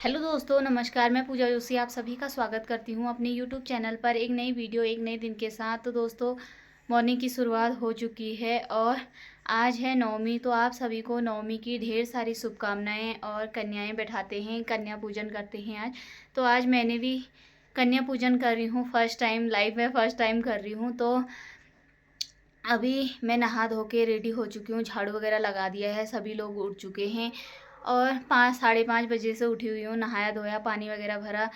Hello दोस्तों, नमस्कार। मैं पूजा जोशी आप सभी का स्वागत करती हूँ अपने यूट्यूब चैनल पर एक नई वीडियो एक नए दिन के साथ। तो दोस्तों, मॉर्निंग की शुरुआत हो चुकी है और आज है नवमी। तो आप सभी को नवमी की ढेर सारी शुभकामनाएं। और कन्याएं बैठाते हैं, कन्या पूजन करते हैं आज। तो आज मैंने भी कन्या पूजन कर रही हूँ, फर्स्ट टाइम लाइफ में, फर्स्ट टाइम कर रही हूँ। तो अभी मैं नहा धो के रेडी हो चुकी हूँ, झाड़ू वगैरह लगा दिया है, सभी लोग उठ चुके हैं और 5 साढ़े 5 बजे से उठी हुई हूँ। नहाया धोया, पानी वगैरह भरा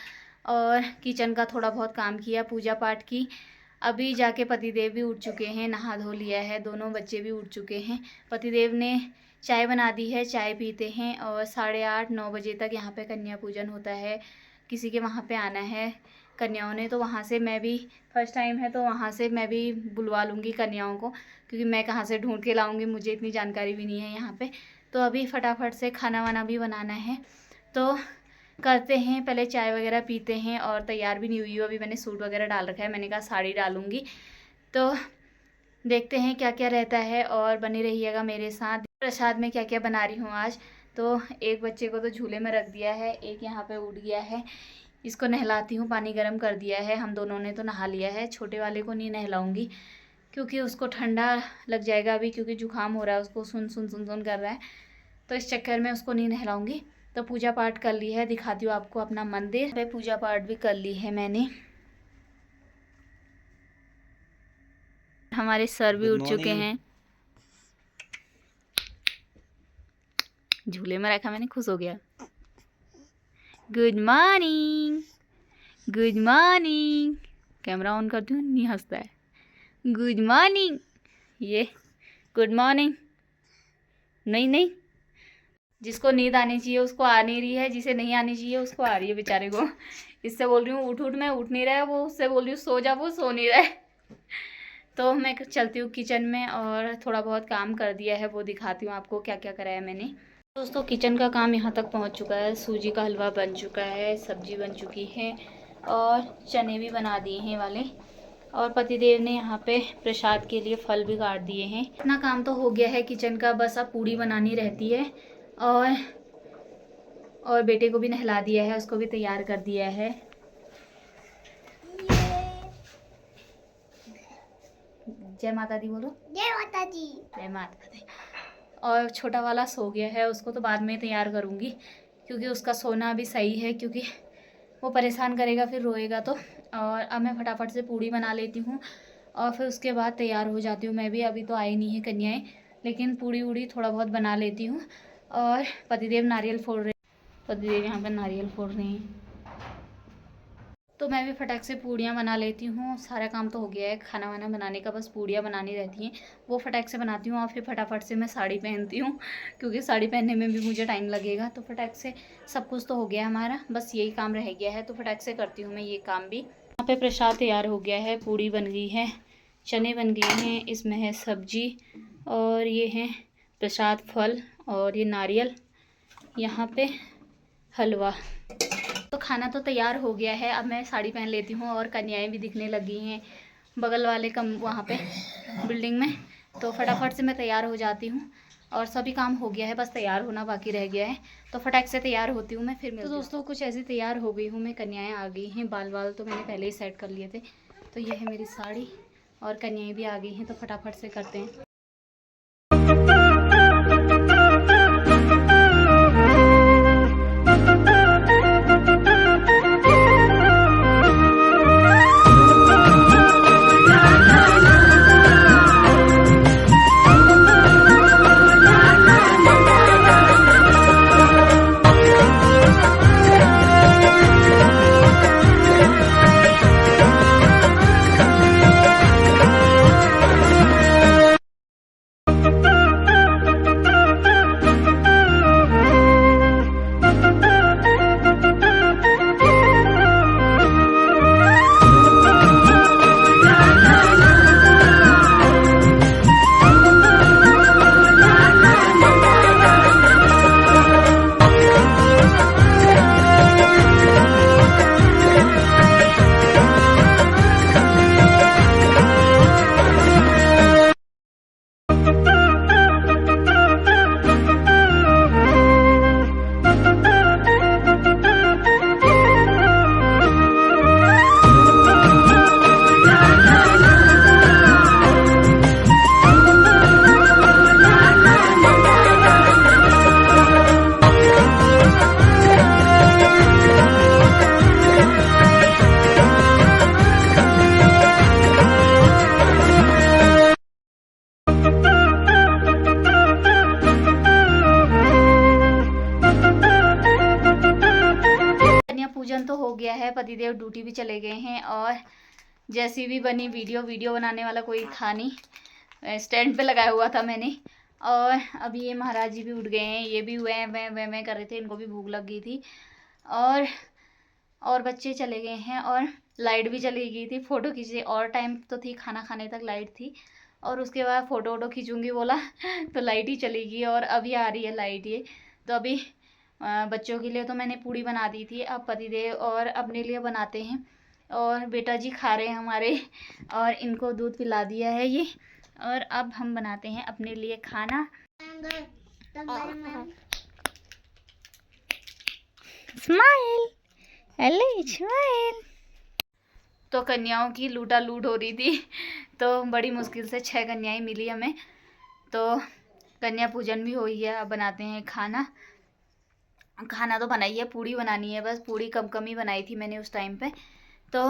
और किचन का थोड़ा बहुत काम किया, पूजा पाठ की। अभी जाके पतिदेव भी उठ चुके हैं, नहा धो लिया है, दोनों बच्चे भी उठ चुके हैं। पतिदेव ने चाय बना दी है, चाय पीते हैं और 8:30-9 बजे तक यहाँ पे कन्या पूजन होता है। किसी के वहाँ पे आना है कन्याओं ने, तो वहाँ से मैं भी फर्स्ट टाइम है तो वहाँ से मैं भी बुलवा लूँगी कन्याओं को, क्योंकि मैं कहाँ से ढूंढ के लाऊँगी, मुझे इतनी जानकारी भी नहीं है यहाँ पे। तो अभी फटाफट से खाना वाना भी बनाना है, तो करते हैं। पहले चाय वगैरह पीते हैं और तैयार भी नहीं हुई हूँ, अभी मैंने सूट वगैरह डाल रखा है, मैंने कहा साड़ी डालूँगी। तो देखते हैं क्या क्या रहता है और बने रहिएगा मेरे साथ। प्रसाद में क्या क्या बना रही हूँ आज। तो एक बच्चे को तो झूले में रख दिया है, एक यहाँ पे उठ गया है, इसको नहलाती हूँ। पानी गर्म कर दिया है, हम दोनों ने तो नहा लिया है। छोटे वाले को नहीं नहलाऊँगी क्योंकि उसको ठंडा लग जाएगा अभी, क्योंकि जुकाम हो रहा है उसको, सुन सुन सुन सुन कर रहा है, तो इस चक्कर में उसको नहीं नहलाऊँगी। तो पूजा पाठ कर ली है, दिखाती हूँ आपको अपना मंदिर पे। पूजा पाठ भी कर ली है मैंने। हमारे सर भी उठ चुके हैं, झूले में रखा मैंने, खुश हो गया। Good morning, good morning. Camera on करती हूँ, नहीं हंसता है। गुड मॉर्निंग, ये गुड मॉर्निंग। नहीं नहीं, जिसको नींद आनी चाहिए उसको आ नहीं रही है, जिसे नहीं आनी चाहिए उसको आ रही है बेचारे को। इससे बोल रही हूँ उठ उठ, मैं उठ नहीं रहा है, वो उससे बोल रही हूँ सो जा, वो सो नहीं रहा है। तो मैं चलती हूँ किचन में और थोड़ा बहुत काम कर दिया है, वो दिखाती हूँ आपको क्या क्या कराया मैंने। दोस्तों, किचन का काम यहाँ तक पहुँच चुका है। सूजी का हलवा बन चुका है, सब्जी बन चुकी है और चने भी बना दिए हैं वाले। और पतिदेव ने यहाँ पे प्रसाद के लिए फल भी काट दिए हैं। इतना काम तो हो गया है किचन का, बस अब पूड़ी बनानी रहती है। और बेटे को भी नहला दिया है, उसको भी तैयार कर दिया है। जय माता दी बोलो। जय माता दी। जय माता दी। और छोटा वाला सो गया है, उसको तो बाद में तैयार करूँगी, क्योंकि उसका सोना भी सही है, क्योंकि वो परेशान करेगा फिर रोएगा तो। और अब मैं फटाफट से पूड़ी बना लेती हूँ और फिर उसके बाद तैयार हो जाती हूँ मैं भी। अभी तो आई नहीं है कन्याएं, लेकिन पूड़ी उड़ी थोड़ा बहुत बना लेती हूँ। और पतिदेव नारियल फोड़ रहे, पतिदेव यहाँ पर नारियल फोड़ रहे हैं, तो मैं भी फटाक से पूड़ियाँ बना लेती हूँ। सारा काम तो हो गया है खाना वाना बनाने का, बस पूड़ियाँ बनानी रहती हैं, वो फटाक से बनाती हूँ। और फिर फटाफट से मैं साड़ी पहनती हूँ, क्योंकि साड़ी पहनने में भी मुझे टाइम लगेगा। तो फटाक से सब कुछ तो हो गया हमारा, बस यही काम रह गया है, तो फटाक से करती हूँ मैं ये काम भी। यहाँ पे प्रसाद तैयार हो गया है, पूड़ी बन गई है, चने बन गए हैं, इसमें है सब्जी और ये है प्रसाद फल और ये नारियल, यहाँ पे हलवा। तो खाना तो तैयार हो गया है, अब मैं साड़ी पहन लेती हूँ और कन्याएं भी दिखने लगी हैं बगल वाले वहाँ पे बिल्डिंग में। तो फटाफट से मैं तैयार हो जाती हूँ और सभी काम हो गया है, बस तैयार होना बाकी रह गया है। तो फटाक से तैयार होती हूँ मैं, फिर मिलती हूँ। तो दोस्तों, कुछ ऐसे तैयार हो गई हूँ मैं, कन्याएं आ गई हैं। बाल वाल तो मैंने पहले ही सेट कर लिए थे। तो ये है मेरी साड़ी और कन्याएं भी आ गई हैं, तो फटाफट से करते हैं। पूजन तो हो गया है, पतिदेव ड्यूटी भी चले गए हैं और जैसी भी बनी वीडियो बनाने वाला कोई था नहीं, स्टैंड पे लगाया हुआ था मैंने। और अभी ये महाराज जी भी उठ गए हैं, ये भी मैं कर रहे थे, इनको भी भूख लग गई थी। और बच्चे चले गए हैं और लाइट भी चली गई थी। फ़ोटो खींचे और टाइम तो थी, खाना खाने तक लाइट थी और उसके बाद फ़ोटो वोटो खींचूँगी बोला तो लाइट ही चली गई और अभी आ रही है लाइट। ये तो अभी बच्चों के लिए तो मैंने पूड़ी बना दी थी, अब पतिदेव और अपने लिए बनाते हैं और बेटा जी खा रहे हैं हमारे और इनको दूध पिला दिया है ये। और अब हम बनाते हैं अपने लिए खाना। Smile, hello smile. तो कन्याओं की लूटा लूट हो रही थी, तो बड़ी मुश्किल से 6 कन्याएं मिली हमें। तो कन्या पूजन भी हुई है, अब बनाते हैं खाना। खाना तो बनाई है, पूड़ी बनानी है बस, पूड़ी कम ही बनाई थी मैंने उस टाइम पे। तो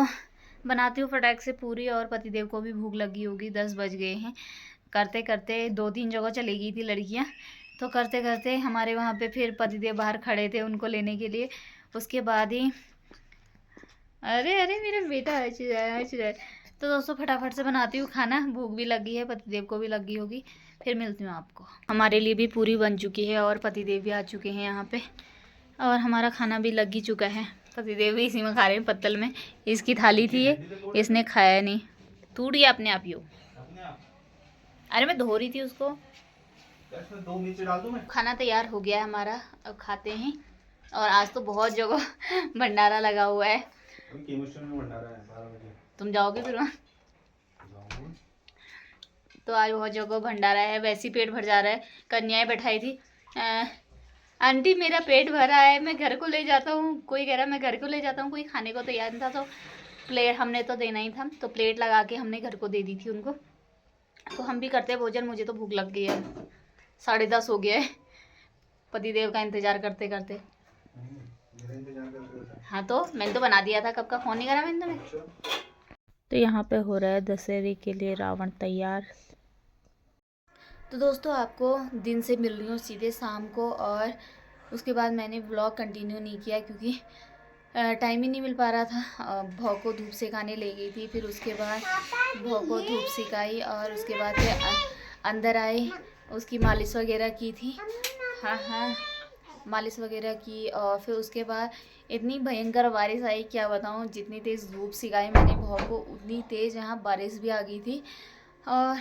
बनाती हूँ फटाक से पूरी और पतिदेव को भी भूख लगी होगी, 10 बज गए हैं। करते करते 2-3 जगह चली गई थी लड़कियाँ, तो करते करते हमारे वहाँ पे फिर पतिदेव बाहर खड़े थे उनको लेने के लिए। उसके बाद ही अरे अरे मेरा बेटा है। तो दोस्तों फटाफट से बनाती हूँ खाना, भूख भी लगी है, पतिदेव को भी लगी होगी। फिर मिलती हूँ आपको। हमारे लिए भी पूरी बन चुकी है और पतिदेव भी आ चुके हैं यहाँ पे और हमारा खाना भी लग ही चुका है। पतिदेव भी इसी में खा रहे हैं, पत्तल में। इसकी थाली थी ये, इसने खाया नहीं, टूट गया अपने आप ही। अरे मैं धो रही थी उसको। दो मिर्ची डाल दूं मैं? खाना तैयार हो गया है हमारा, अब खाते हैं। और आज तो बहुत जगह भंडारा लगा हुआ है। भंडारा है 12 बजे। तुम जाओगे फिर वहाँ? तो आज बहुत जगह भंडारा है, वैसे ही पेट भर जा रहा है। कन्याएं बैठाई थी, आंटी मेरा पेट भरा है, मैं घर को ले जाता हूँ। कोई कह रहा मैं घर को ले जाता हूँ, कोई खाने को तैयार नहीं था। तो प्लेट हमने तो देना ही था, तो प्लेट लगा के हमने घर को दे दी थी उनको। तो हम भी करते हैं भोजन। मुझे तो भूख लग गई है, 10:30 हो गया है पतिदेव का इंतज़ार करते करते। हाँ तो मैंने तो बना दिया था, कब का फ़ोन नहीं करा मैंने तुम्हें। तो यहाँ पे हो रहा है दशहरे के लिए रावण तैयार। तो दोस्तों आपको दिन से मिल रही हूँ सीधे शाम को, और उसके बाद मैंने व्लॉग कंटिन्यू नहीं किया क्योंकि टाइम ही नहीं मिल पा रहा था। भौ को धूप सिखाने ले गई थी, फिर उसके बाद भौ को धूप सिखाई और उसके बाद फिर अंदर आए, उसकी मालिश वगैरह की थी। हाँ मालिश वगैरह की। और फिर उसके बाद इतनी भयंकर बारिश आई, क्या बताऊँ। जितनी तेज़ धूप सिखाई मैंने भौ को, उतनी तेज़ यहाँ बारिश भी आ गई थी। और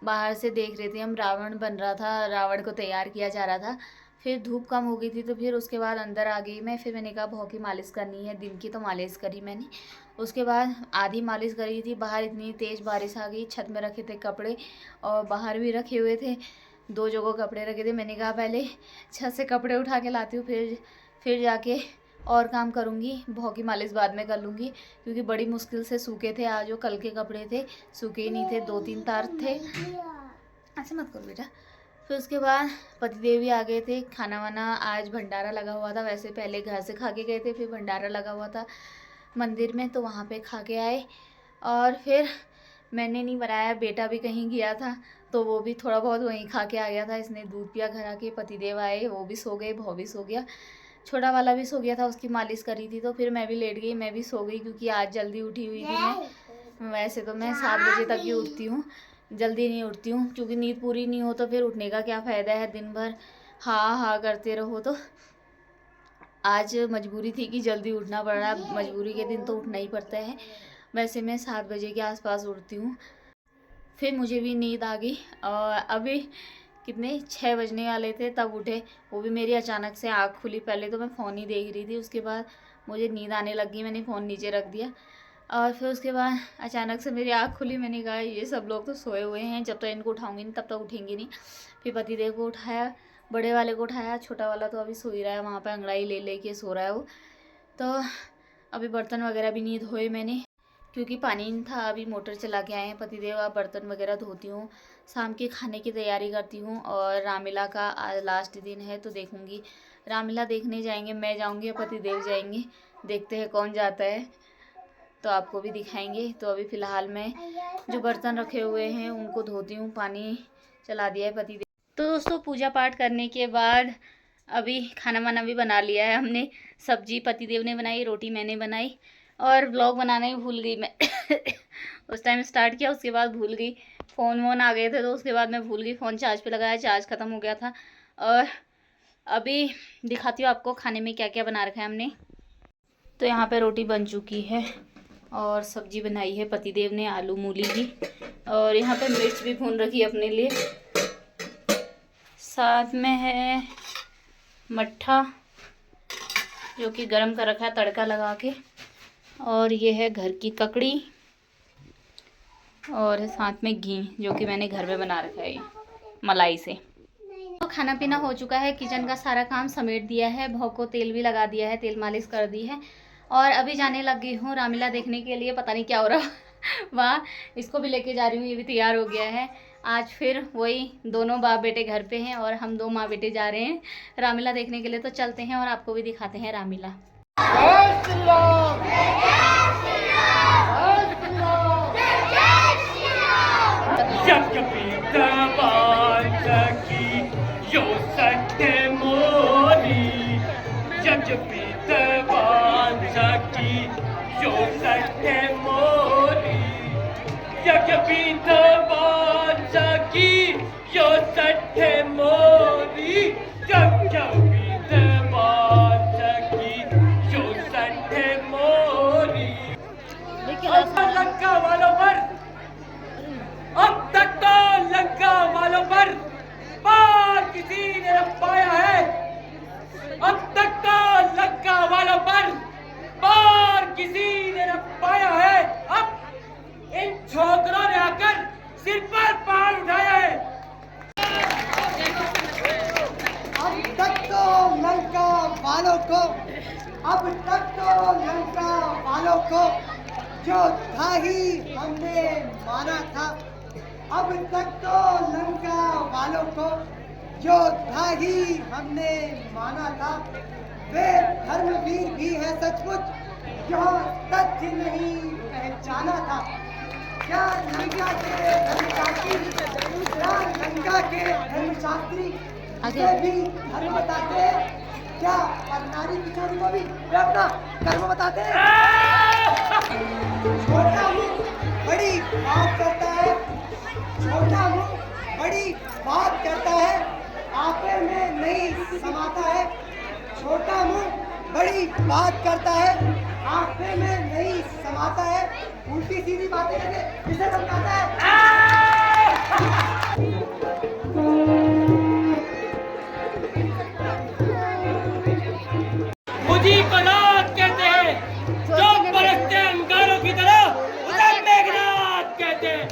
बाहर से देख रहे थे हम, रावण बन रहा था, रावण को तैयार किया जा रहा था। फिर धूप कम हो गई थी तो फिर उसके बाद अंदर आ गई मैं। फिर मैंने कहा भौ की मालिश करनी है, दिन की तो मालिश करी मैंने। उसके बाद आधी मालिश करी थी, बाहर इतनी तेज़ बारिश आ गई। छत में रखे थे कपड़े और बाहर भी रखे हुए थे, 2 जगह कपड़े रखे थे। मैंने कहा पहले छत से कपड़े उठा के लाती हूँ, फिर जाके और काम करूँगी, भौ की मालिश बाद में कर लूँगी क्योंकि बड़ी मुश्किल से सूखे थे। आज जो कल के कपड़े थे सूखे ही नहीं थे, 2-3 तार थे। ऐसे मत करो बेटा। फिर उसके बाद पतिदेव भी आ गए थे। खाना वाना आज भंडारा लगा हुआ था, वैसे पहले घर से खा के गए थे, फिर भंडारा लगा हुआ था मंदिर में तो वहाँ पे खा के आए। और फिर मैंने नहीं बनाया, बेटा भी कहीं गया था तो वो भी थोड़ा बहुत वहीं खा के आ गया था। इसने दूध पिया घर आके। पतिदेव आए, वो भी सो गए, भौ भी सो गया, छोटा वाला भी सो गया था, उसकी मालिश करी थी। तो फिर मैं भी लेट गई, मैं भी सो गई क्योंकि आज जल्दी उठी हुई थी मैं। वैसे तो मैं 7 बजे तक ही उठती हूँ, जल्दी नहीं उठती हूँ क्योंकि नींद पूरी नहीं हो तो फिर उठने का क्या फ़ायदा है, दिन भर हाँ करते रहो। तो आज मजबूरी थी कि जल्दी उठना पड़ रहा, मजबूरी के दिन तो उठना ही पड़ता है। वैसे मैं 7 बजे के आसपास उठती हूँ। फिर मुझे भी नींद आ गई और अभी कितने 6 बजने वाले थे तब उठे, वो भी मेरी अचानक से आँख खुली। पहले तो मैं फ़ोन ही देख रही थी, उसके बाद मुझे नींद आने लगी, मैंने फ़ोन नीचे रख दिया और फिर उसके बाद अचानक से मेरी आँख खुली। मैंने कहा ये सब लोग तो सोए हुए हैं, जब तक इनको उठाऊंगी नहीं तब तक उठेंगे नहीं। फिर पतिदेव को उठाया, बड़े वाले को उठाया, छोटा वाला तो अभी सो ही रहा है, वहाँ पर अंगड़ाई ले के सो रहा है वो। तो अभी बर्तन वगैरह भी नहीं धोए मैंने क्योंकि पानी नहीं था। अभी मोटर चला के आए हैं पतिदेव, अब बर्तन वगैरह धोती हूँ, शाम के खाने की तैयारी करती हूँ। और रामलीला का आज लास्ट दिन है तो देखूँगी, रामलीला देखने जाएंगे, मैं जाऊँगी, पतिदेव जाएंगे, देखते हैं कौन जाता है तो आपको भी दिखाएंगे। तो अभी फ़िलहाल मैं जो बर्तन रखे हुए हैं उनको धोती हूँ, पानी चला दिया है पतिदेव। तो दोस्तों पूजा पाठ करने के बाद अभी खाना वाना भी बना लिया है हमने, सब्जी पतिदेव ने बनाई, रोटी मैंने बनाई और व्लॉग बनाना ही भूल गई मैं। उस टाइम स्टार्ट किया, उसके बाद भूल गई। फ़ोन वोन आ गए थे तो उसके बाद मैं भूल गई। फ़ोन चार्ज पे लगाया, चार्ज ख़त्म हो गया था। और अभी दिखाती हूँ आपको खाने में क्या क्या बना रखा है हमने। तो यहाँ पे रोटी बन चुकी है और सब्जी बनाई है पतिदेव ने आलू मूली की, और यहाँ पे मिर्च भी भून रखी है अपने लिए। साथ में है मट्ठा जो कि गरम कर रखा है तड़का लगा के, और ये है घर की ककड़ी, और साथ में घी जो कि मैंने घर में बना रखा है मलाई से। तो खाना पीना हो चुका है, किचन का सारा काम समेट दिया है, बहू को तेल भी लगा दिया है, तेल मालिश कर दी है, और अभी जाने लग गई हूँ रामीला देखने के लिए। पता नहीं क्या हो रहा वहाँ, इसको भी लेके जा रही हूँ, ये भी तैयार हो गया है। आज फिर वही दोनों बाप बेटे घर पे हैं और हम दो माँ बेटे जा रहे हैं रामीला देखने के लिए। तो चलते हैं और आपको भी दिखाते हैं रामीला। लंका वालों पर, अब तक तो लंका वालों पर पार किसी ने न पाया है। अब तक तो लंका वालों पर पार किसी ने न पाया है। अब इन छोकरों ने आकर सिर पर पहाड़ उठाया है। अब तक तो लंका वालों को, अब तक तो लंका वालों को जो था ही हमने माना था। अब तक तो लंका वालों को जो था ही हमने माना था। वे धर्मवीर भी है सचमुच, जो तथ्य नहीं पहचाना था। क्या लंका के धर्मशास्त्री, क्या लंका के धर्मशास्त्री इसे भी धर्म बताते हैं? क्या और नारी की चोरी को भी वे अपना कर्म बताते हैं? छोटा मुंह बड़ी बात करता है, छोटा मुंह बड़ी बात करता है, आपे में नहीं समाता है। छोटा मुंह बड़ी बात करता है, आपे में नहीं समाता है। उल्टी सीधी बातें करके इसे समझाता है। मुझी को रात कहते हैं, जो बरसते अंगारों की तरह उसे मेघनाथ कहते हैं।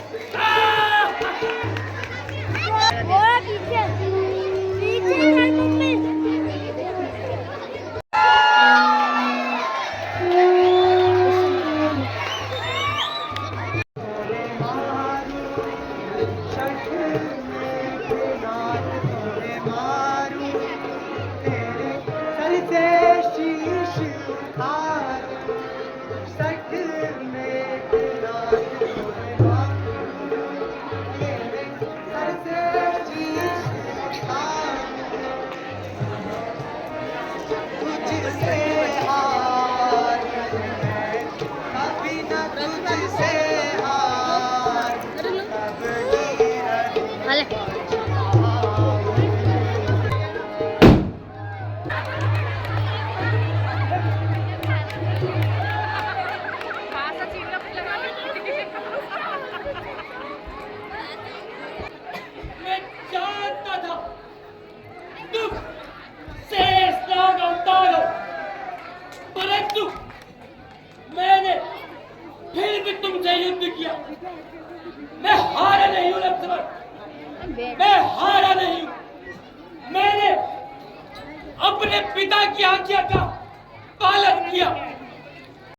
मैंने फिर भी तुमसे युद्ध किया। मैं हारा नहीं हूं लक्ष्मण, मैं हारा नहीं हूं। मैंने अपने पिता की आज्ञा का पालन किया।